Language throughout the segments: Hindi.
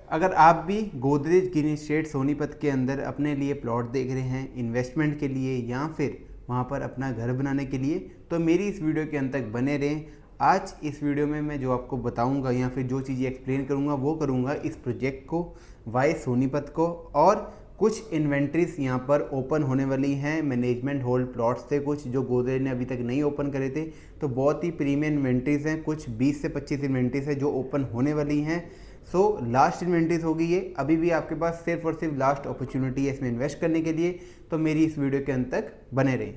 अगर आप भी गोदरेज ग्रीन एस्टेट सोनीपत के अंदर अपने लिए प्लॉट देख रहे हैं इन्वेस्टमेंट के लिए या फिर वहां पर अपना घर बनाने के लिए, तो मेरी इस वीडियो के अंत तक बने रहें। आज इस वीडियो में मैं जो आपको बताऊंगा या फिर जो चीज़ें एक्सप्लेन करूंगा वो करूंगा इस प्रोजेक्ट को, वाई सोनीपत को, और कुछ इन्वेंट्रीज यहाँ पर ओपन होने वाली हैं मैनेजमेंट होल्ड प्लॉट्स थे कुछ जो गोदरेज ने अभी तक नहीं ओपन करे थे। तो बहुत ही प्रीमियम इन्वेंट्रीज हैं, कुछ 20 से 25 इन्वेंट्रीज है जो ओपन होने वाली हैं। सो लास्ट इन्वेंट्रीज होगी ये, अभी भी आपके पास सिर्फ और सिर्फ लास्ट अपॉर्चुनिटी है इसमें इन्वेस्ट करने के लिए। तो मेरी इस वीडियो के अंत तक बने रहें।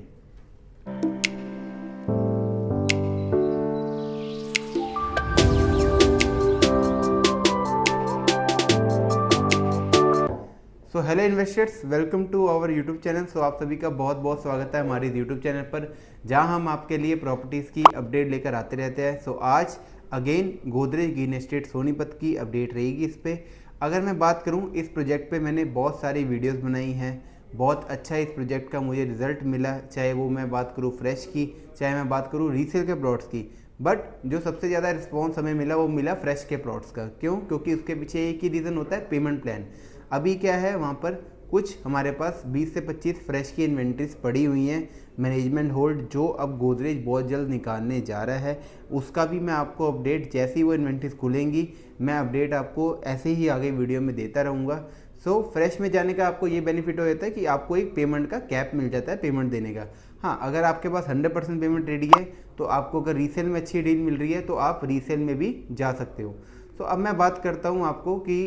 So hello investors, welcome to our YouTube channel. So आप सभी का बहुत बहुत स्वागत है हमारे यूट्यूब चैनल पर, जहां हम आपके लिए प्रॉपर्टीज़ की अपडेट लेकर आते रहते हैं। सो आज again Godrej green estate Sonipat की अपडेट रहेगी इस पर। अगर मैं बात करूं इस प्रोजेक्ट पे मैंने बहुत सारी वीडियोस बनाई हैं, बहुत अच्छा इस प्रोजेक्ट का मुझे रिजल्ट मिला, चाहे वो मैं बात करूँ फ्रेश की, चाहे मैं बात करूँ रीसेल के प्लॉट्स की। बट जो सबसे ज़्यादा रिस्पॉन्स हमें मिला वो मिला फ्रेश के प्लॉट्स का। क्यों? क्योंकि उसके पीछे एक ही रीज़न होता है, पेमेंट प्लान। अभी क्या है, वहाँ पर कुछ हमारे पास 20 से 25 फ्रेश की इन्वेंट्रीज पड़ी हुई हैं मैनेजमेंट होल्ड, जो अब गोदरेज बहुत जल्द निकालने जा रहा है। उसका भी मैं आपको अपडेट, जैसे ही वो इन्वेंट्रीज खुलेंगी मैं अपडेट आपको ऐसे ही आगे वीडियो में देता रहूँगा। सो फ्रेश में जाने का आपको ये बेनिफिट हो जाता है कि आपको एक पेमेंट का कैप मिल जाता है पेमेंट देने का। हाँ, अगर आपके पास 100% पेमेंट रेडी है तो आपको अगर रीसेल में अच्छी डील मिल रही है तो आप रीसेल में भी जा सकते हो। तो अब मैं बात करता हूँ आपको कि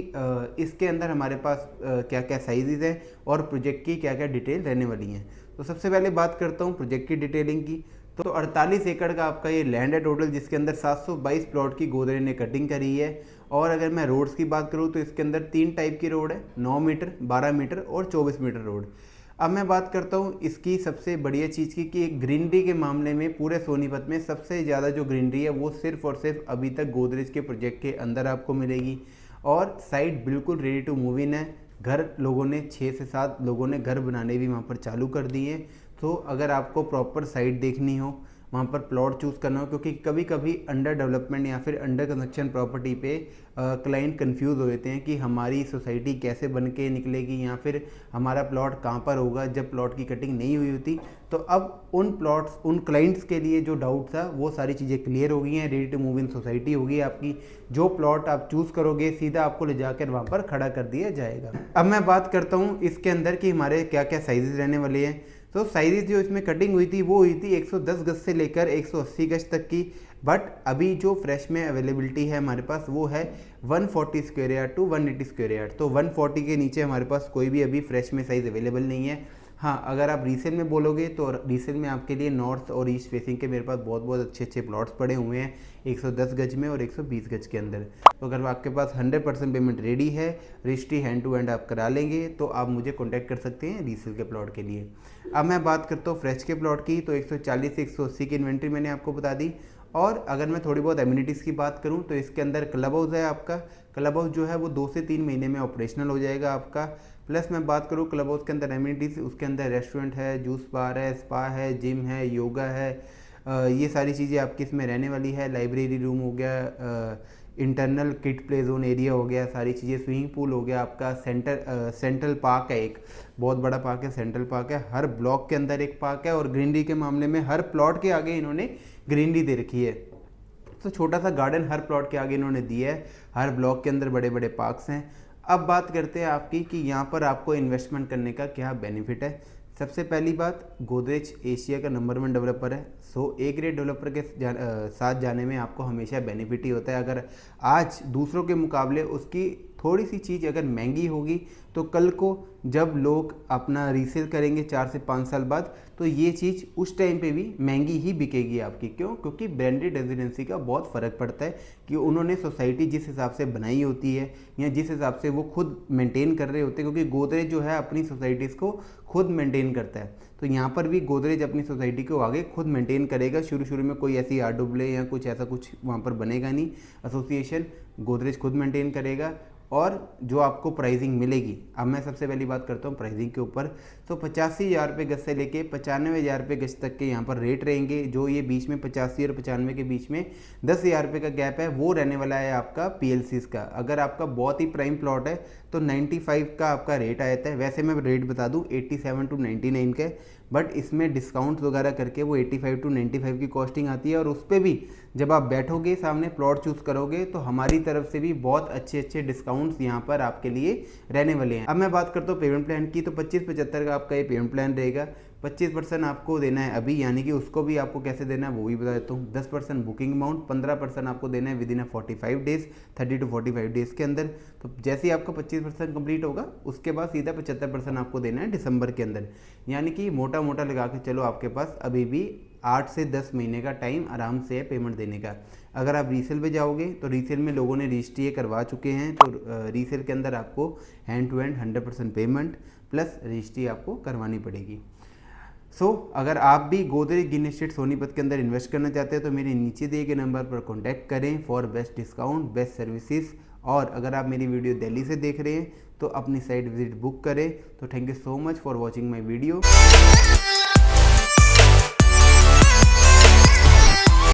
इसके अंदर हमारे पास क्या क्या साइजेज़ हैं और प्रोजेक्ट की क्या क्या डिटेल रहने वाली हैं। तो सबसे पहले बात करता हूँ प्रोजेक्ट की डिटेलिंग की। तो 48 एकड़ का आपका ये लैंड है टोटल, जिसके अंदर 722 प्लॉट की गोदरेज ने कटिंग करी है। और अगर मैं रोड्स की बात करूँ तो इसके अंदर 3 टाइप की रोड है, 9 मीटर, 12 मीटर और 24 मीटर रोड। अब मैं बात करता हूँ इसकी सबसे बढ़िया चीज़ की कि ग्रीनरी के मामले में पूरे सोनीपत में सबसे ज़्यादा जो ग्रीनरी है वो सिर्फ और सिर्फ अभी तक गोदरेज के प्रोजेक्ट के अंदर आपको मिलेगी। और साइट बिल्कुल रेडी टू मूव इन है। घर लोगों ने 6 से 7 लोगों ने घर बनाने भी वहाँ पर चालू कर दिए। तो अगर आपको प्रॉपर साइट देखनी हो, वहाँ पर प्लॉट चूज़ करना हो, क्योंकि कभी कभी अंडर डेवलपमेंट या फिर अंडर कंस्ट्रक्शन प्रॉपर्टी पे क्लाइंट कंफ्यूज हो जाते हैं कि हमारी सोसाइटी कैसे बन के निकलेगी या फिर हमारा प्लॉट कहाँ पर होगा जब प्लॉट की कटिंग नहीं हुई होती। तो अब उन प्लॉट्स, उन क्लाइंट्स के लिए जो डाउट था वो सारी चीज़ें क्लियर हो गई हैं। Ready to move in society होगी आपकी। जो प्लॉट आप चूज़ करोगे सीधा आपको ले जाकर वहाँ पर खड़ा कर दिया जाएगा। अब मैं बात करता हूँ इसके अंदर कि हमारे क्या क्या साइजेस रहने वाले हैं। तो साइजेस जो इसमें कटिंग हुई थी वो हुई थी 110 गज से लेकर 180 गज तक की। बट अभी जो फ्रेश में अवेलेबिलिटी है हमारे पास वो है 140 square yard to 180 square yard. तो 140 के नीचे हमारे पास कोई भी अभी फ्रेश में साइज़ अवेलेबल नहीं है। हाँ, अगर आप रीसेल में बोलोगे तो रीसेल में आपके लिए नॉर्थ और ईस्ट फेसिंग के मेरे पास बहुत बहुत अच्छे अच्छे प्लॉट्स पड़े हुए हैं 110 गज में और 120 गज के अंदर। तो अगर आपके पास 100% पेमेंट रेडी है, रजिस्ट्री हैंड टू हैंड आप करा लेंगे, तो आप मुझे कॉन्टैक्ट कर सकते हैं रीसेल के प्लॉट के लिए। अब मैं बात करता हूँ फ्रेश के प्लॉट की। तो 140 से 180 की इन्वेंट्री मैंने आपको बता दी। और अगर मैं थोड़ी बहुत एमिनिटीज़ की बात करूं तो इसके अंदर क्लब हाउस है आपका। क्लब हाउस जो है वो 2 से 3 महीने में ऑपरेशनल हो जाएगा आपका। प्लस मैं बात करूं क्लब हाउस के अंदर एमिनिटीज़, उसके अंदर रेस्टोरेंट है, जूस बार है, स्पा है, जिम है, योगा है, ये सारी चीज़ें आपकी इसमें रहने वाली है। लाइब्रेरी रूम हो गया, internal kid play zone area हो गया, सारी चीज़ें, स्विमिंग पूल हो गया आपका, सेंट्रल पार्क है, एक बहुत बड़ा पार्क है, सेंट्रल पार्क है। हर ब्लॉक के अंदर एक पार्क है। और ग्रीनरी के मामले में हर प्लॉट के आगे इन्होंने ग्रीनरी दे रखी है। तो छोटा सा गार्डन हर प्लॉट के आगे इन्होंने दिया है। हर ब्लॉक के अंदर बड़े बड़े पार्क्स हैं। अब बात करते हैं आपकी कि यहाँ पर आपको इन्वेस्टमेंट करने का क्या बेनिफिट है। सबसे पहली बात, गोदरेज एशिया का नंबर 1 डेवलपर है। सो ए ग्रेड डेवलपर के साथ जाने में आपको हमेशा बेनिफिट ही होता है। अगर आज दूसरों के मुकाबले उसकी थोड़ी सी चीज़ अगर महंगी होगी तो कल को जब लोग अपना रीसेल करेंगे 4 से 5 साल बाद, तो ये चीज़ उस टाइम पे भी महंगी ही बिकेगी आपकी। क्यों? क्योंकि ब्रांडेड रेजिडेंसी का बहुत फ़र्क पड़ता है कि उन्होंने सोसाइटी जिस हिसाब से बनाई होती है या जिस हिसाब से वो खुद मेंटेन कर रहे होते हैं, क्योंकि गोदरेज जो है अपनी सोसाइटीज़ को खुद मेंटेन करता है। तो यहाँ पर भी गोदरेज अपनी सोसाइटी को आगे खुद मेंटेन करेगा। शुरू शुरू में कोई ऐसी आर डब्ल्यू या कुछ ऐसा कुछ वहाँ पर बनेगा नहीं, एसोसिएशन गोदरेज खुद मेंटेन करेगा। और जो आपको प्राइसिंग मिलेगी। अब मैं सबसे पहली बात करता हूँ प्राइसिंग के ऊपर। तो 85,000 रुपये गज से लेके 95,000 रुपये गज तक के यहाँ पर रेट रहेंगे। जो ये बीच में 85 और 95 के बीच में 10,000 रुपये का गैप है वो रहने वाला है आपका PLCs का। अगर आपका बहुत ही प्राइम प्लॉट है तो 95 का आपका रेट आता है। वैसे मैं रेट बता दूँ 87 to 99 का, बट इसमें डिस्काउंट वगैरह करके वो 85 to 95 की कॉस्टिंग आती है। और उस पर भी जब आप बैठोगे सामने प्लॉट चूज़ करोगे तो हमारी तरफ से भी बहुत अच्छे डिस्काउंट्स यहाँ पर आपके लिए रहने वाले हैं। अब मैं बात करता हूँ पेमेंट प्लान की, तो 25-75 का आपका ये पेमेंट प्लान रहेगा। 25% आपको देना है अभी, यानी कि उसको भी आपको कैसे देना है वो भी बता देता हूँ। 10% बुकिंग अमाउंट, 15% आपको देना है विदिन 45 डेज, 30 to 45 डेज़ के अंदर। तो जैसे ही आपका 25% कंप्लीट होगा उसके बाद सीधा 75% आपको देना है दिसंबर के अंदर। यानी कि मोटा मोटा लगा के चलो आपके पास अभी भी 8 से 10 महीने का टाइम आराम से है पेमेंट देने का। अगर आप रीसेल पे जाओगे तो रीसेल में लोगों ने रजिस्ट्री करवा चुके हैं, तो रीसेल के अंदर आपको hand to hand 100% payment plus registry आपको करवानी पड़ेगी। अगर आप भी गोदरेज ग्रीन एस्टेट सोनीपत के अंदर इन्वेस्ट करना चाहते हैं तो मेरे नीचे दिए गए नंबर पर कॉन्टैक्ट करें for best discount, best services. और अगर आप मेरी वीडियो दिल्ली से देख रहे हैं तो अपनी साइट विजिट बुक करें। तो thank you so much for watching my video.